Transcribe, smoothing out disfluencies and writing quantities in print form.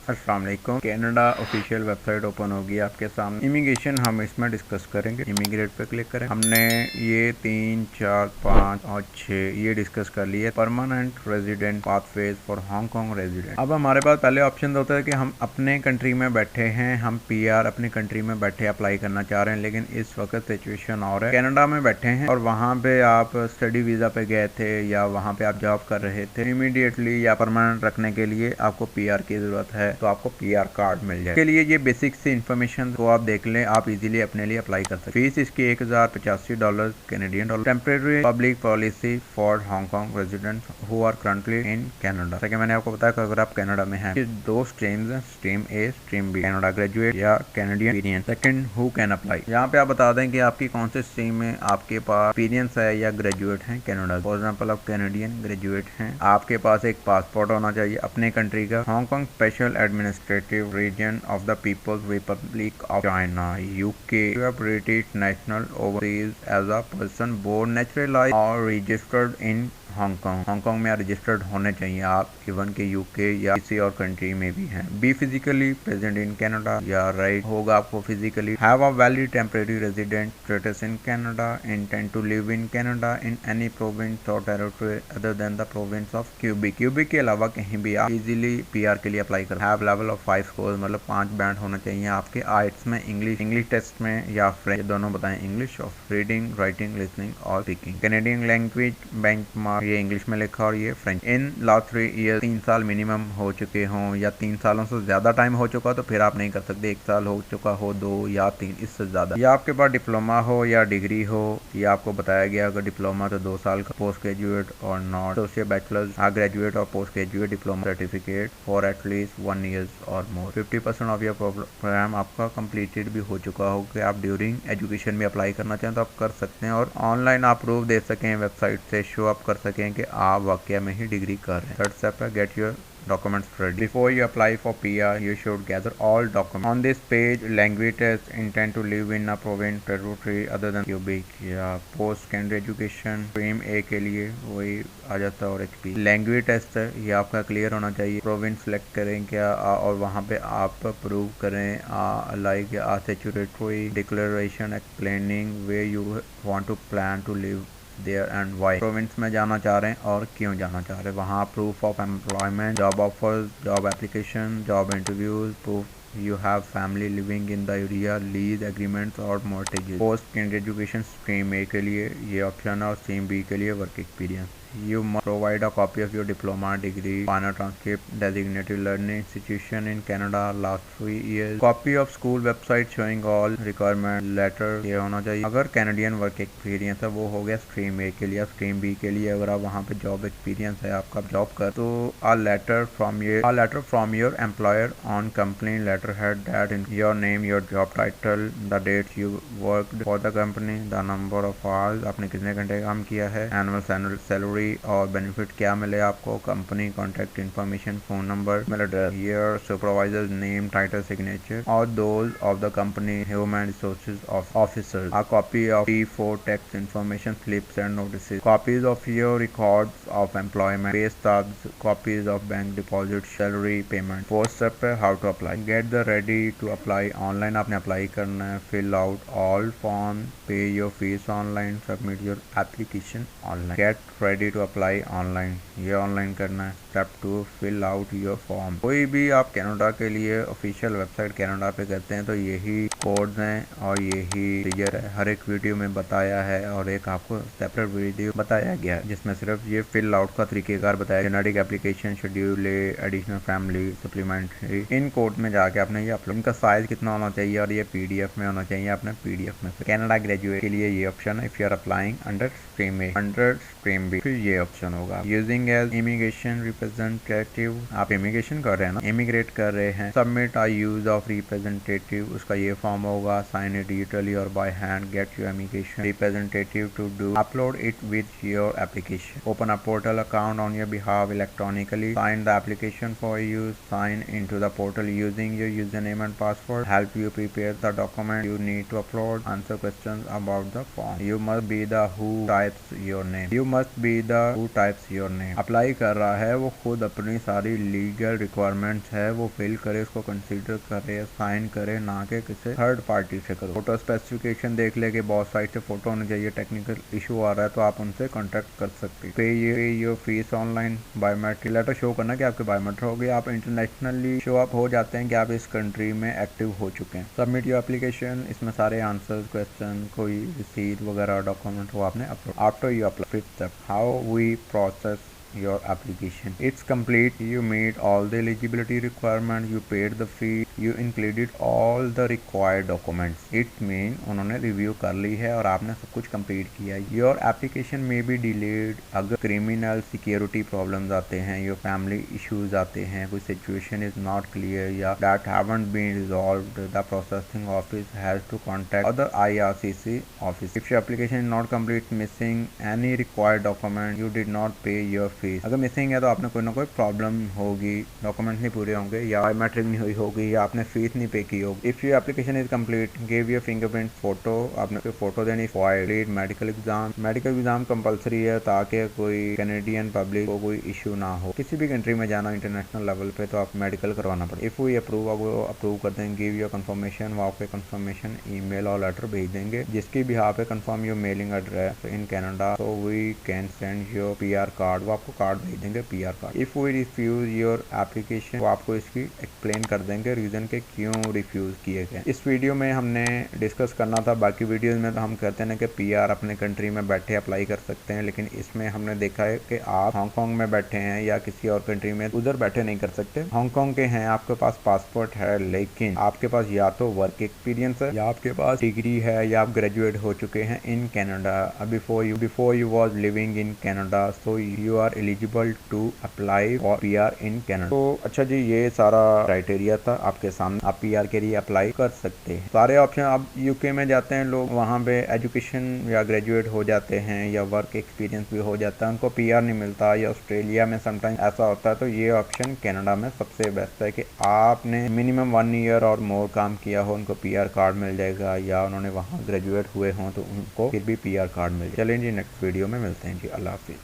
अस्सलाम वालेकुम। Canada official website open होगी आपके सामने। इमिग्रेशन हम इसमें डिस्कस करेंगे। इमिग्रेट पे क्लिक करें। हमने ये 3, 4, 5 और 6 ये डिस्कस कर लिए। Permanent resident pathways for Hong Kong resident. अब हमारे पास पहले ऑप्शन होता है कि हम अपने कंट्री में बैठे हैं, हम पीआर अपनी कंट्री में बैठे अप्लाई करना चाह रहे हैं, लेकिन इस वक्त सिचुएशन और है कनाडा में बैठे हैं और वहाँ पे आप स्टडी वीजा पे गए थे या वहाँ पे आप जॉब कर रहे थे। इमीडिएटली या परमानेंट रखने के लिए आपको पीआर की जरूरत है, तो आपको पीआर कार्ड मिल जाए। के लिए ये बेसिक सी इन्फॉर्मेशन को आप देख लें, आप इजीली अपने लिए अप्लाई कर सकते हैं। फीस इसकी $1085 Canadian dollar. Temporary public policy for Hong Kong residents who are currently in Canada. जैसे कि मैंने आपको बताया कि अगर आप कनाडा में हैं, दो स्ट्रीम्स हैं, स्ट्रीम ए, स्ट्रीम बी, कनाडा ग्रेजुएट या Canadian experience. Second, who can apply. यहाँ पे आप बता दें कि आपकी कौन से स्ट्रीम में आपके पास एक्सपीरियंस है या ग्रेजुएट है कनाडा। फॉर एग्जाम्पल आप कैनेडियन ग्रेजुएट हैं, आपके पास एक पासपोर्ट होना चाहिए अपने कंट्री का। Hong Kong special administrative region of the People's Republic of China UK. British national overseas as a person born naturalised और रजिस्टर्ड इन हांगकांग। हांगकांग में रजिस्टर्ड होने चाहिए आप, इवन के यूके या किसी और कंट्री में भी हैं। Be physically present in Canada या राइट होगा आपको physically. Have a valid temporary resident status in Canada. Intend to live in Canada in any province और territory other than the province of Quebec. Quebec के अलावा कहीं भी आप easily PR के लिए अप्लाई कर। हैव लेवल ऑफ 5 स्कोर, मतलब 5 बैंड होना चाहिए आपके आइट्स में, इंग्लिश टेस्ट में या फ्रेंच, दोनों बताएं। English of reading, writing, listening और स्पीकिंग। कैनेडियन लैंग्वेज बेंचमार्क ये इंग्लिश में लिखा और ये फ्रेंच। इन लास्ट 3 ईयर 3 साल मिनिमम हो चुके हों या 3 सालों से ज्यादा टाइम हो चुका तो फिर आप नहीं कर सकते। 1 साल हो चुका हो, 2 या 3, इससे ज्यादा। या आपके पास डिप्लोमा हो या डिग्री हो, या आपको बताया गया अगर डिप्लोमा तो 2 साल का, पोस्ट ग्रेजुएट और नॉट एसोसिएट बैचलर्स, ग्रेजुएट और post graduate diploma certificate for at least 1 year और मोर। 50% ऑफ योर प्रोग्राम आपका कंप्लीटेड भी हो चुका हो कि आप ड्यूरिंग एजुकेशन में अप्लाई करना चाहें तो आप कर सकते हैं और ऑनलाइन आप प्रूफ दे सकें, वेबसाइट से शो अप कर सकें कि आप वाकई में ही डिग्री कर रहे हैं। थर्ड स्टेप है get your documents ready. Before you apply for PR, you should gather all documents. On this page, language test, intent to live in a province, territory other than Quebec या post secondary education stream A के लिए वही आ जाता है और HP। Language test है, ये आपका क्लियर होना चाहिए। प्रोविंस सेलेक्ट करें क्या और वहाँ पे आप प्रूव करें like statutory declaration explaining way you want to plan to live there and why. Province में जाना चाह रहे हैं और क्यों जाना चाह रहे हैं। वहाँ proof of employment, job offers, job application, job interviews, proof you have family living in the area, lease agreements और mortgage. Post secondary education stream A के लिए ये ऑप्शन है और स्ट्रीम बी के लिए work experience. You must provide a copy of your diploma, degree, final transcript, designated learning institution in Canada last 3 years, copy of school website showing all requirement letter ये होना चाहिए। अगर Canadian work experience है वो हो गया stream A के लिए। स्ट्रीम बी के लिए अगर आप वहाँ पे जॉब एक्सपीरियंस है आपका जॉब कर, तो a letter from your employer on company letterhead that in your name, your job title, the dates you worked for the company, the number of hours आपने कितने घंटे काम किया है, annual salary और बेनिफिट क्या मिले आपको, company contact information, phone number, mail address, year, supervisor name, title, signature और those of the company human resources officer. A copy of T4 tax information slips and notices, copies of your records of employment, pay stubs, copies of bank deposits, salary payment। Fourth step है how to apply. Get the ready to apply. Online आपने apply करना है। Fill out all form, pay your fees online, submit your application online. Get ready to apply online, ये online करना है। Step 2, fill out your form. कोई भी आप Canada के लिए ऑफिशियल वेबसाइट कनाडा पे करते हैं तो यही कोड्स हैं और यही प्रोसीजर है, हर एक वीडियो में बताया है और एक आपको सेपरेट वीडियो बताया गया है जिसमें सिर्फ ये फिल आउट का तरीकेकार बताया। जेनेटिक एप्लीकेशन, शेड्यूल ए, एडिशनल फैमिली, सप्लीमेंट्री, इन कोड में जाके आपने ये अपलोड। इनका साइज कितना होना चाहिए और ये PDF में होना चाहिए, आपने PDF में से। कनाडा ग्रेजुएट के लिए ये ऑप्शन है, if you are applying under stream A, under stream B फिर ये ऑप्शन होगा। यूजिंग एज इमिग्रेशन रिप्रेजेंटेटिव, आप इमिग्रेशन कर रहे हैं ना, इमिग्रेट कर रहे हैं। Submit a use of representative, उसका ये फॉर्म होगा। साइन इट डिजिटली और by hand. Get your immigration representative to do upload it with your application. Open a portal account on your behalf electronically. Sign the application for you. Sign in to the portal using your user name and password. Help you prepare the document you need to upload, answer questions about the form. You must be the who type types your name. You must be the who types your name. Apply कर रहा है वो खुद अपनी सारी legal requirements है वो fill करे, उसको कंसीडर करे, साइन करे, ना कि किसी थर्ड पार्टी से करो। फोटो स्पेसिफिकेशन देख ले कि बहुत साइड से फोटो होने चाहिए, टेक्निकल इशू आ रहा है तो आप उनसे कॉन्टेक्ट कर सकते हैं। Pay your fees online, biometric letter show करना कि आपके बायोमेट्रिक हो गए, आप इंटरनेशनली शो अप हो जाते हैं कि आप इस कंट्री में एक्टिव हो चुके हैं। सबमिट योर एप्लीकेशन, इसमें सारे आंसर्स, क्वेश्चन, कोई रिसीट वगैरह डॉक्यूमेंट वो आपने upload. After you apply, fifth step, how we process your application. It's complete, you meet all the eligibility requirements, you paid the fee, you included all the required documents. It mean उन्होंने review कर ली है और आपने सब कुछ complete किया है। Your application may be delayed अगर क्रिमिनल सिक्योरिटी प्रॉब्लम्स आते हैं, your family issues आते हैं, कोई सिचुएशन इज नॉट क्लियर या that haven't been resolved, the processing office has to contact other IRCC office. If your application is not complete, missing any required document, you did not pay your fees. अगर missing है तो आपने कोई ना कोई problem होगी, document नहीं पूरे होंगे या बायोमेट्रिक नहीं हुई होगी या आपने फीस नहीं पे की होगी। If your application is complete, give your fingerprint photo, आपने फोटो देनी। File medical exam, medical exam compulsory है ताकि कोई कैनेडियन पब्लिक को कोई इशू ना हो। किसी भी कंट्री में जाना इंटरनेशनल लेवल पे तो आप मेडिकल करवाना पड़े। इफ वी अप्रूव, वो अप्रूव कर देंगे। गिव योर कंफर्मेशन, वो आपके कंफर्मेशन ईमेल और लेटर भेज देंगे जिसकी भी पे confirm your mailing address in Canada, so we can send your PR card, वो आपको कार्ड भेज देंगे, PR card. If we refuse your application, वो आपको इसकी एक्सप्लेन कर देंगे रीजन के क्यों रिफ्यूज किए गए। इस वीडियो में हमने डिस्कस करना था, बाकी वीडियोस में तो हम कहते हैं कि PR अपने कंट्री में बैठे अप्लाई कर सकते हैं, लेकिन इसमें हमने देखा है कि आप हांगकांग में बैठे हैं या किसी और कंट्री में, उधर बैठे नहीं कर सकते। हांगकांग के हैं, आपके पास पासपोर्ट है, लेकिन आपके पास या तो वर्क एक्सपीरियंस है या आपके पास डिग्री है या आप ग्रेजुएट हो चुके हैं in Canada before you was living in Canada, so you are eligible to apply for PR in Canada. तो अच्छा जी, ये सारा क्राइटेरिया था आपके सामने, आप PR के लिए अप्लाई कर सकते हैं। सारे ऑप्शन, अब UK में जाते हैं लोग, वहाँ पे एजुकेशन या ग्रेजुएट हो जाते हैं या वर्क एक्सपीरियंस भी हो जाता है, उनको PR नहीं मिलता, या ऑस्ट्रेलिया में समटाइम ऐसा होता है। तो ये ऑप्शन कनाडा में सबसे बेस्ट है कि आपने मिनिमम 1 ईयर और मोर काम किया हो, उनको PR कार्ड मिल जाएगा, या उन्होंने वहाँ ग्रेजुएट हुए हों तो उनको फिर भी PR कार्ड मिल जाएगा। चलें जी, नेक्स्ट वीडियो में मिलते हैं जी, अल्लाह हाफिज़।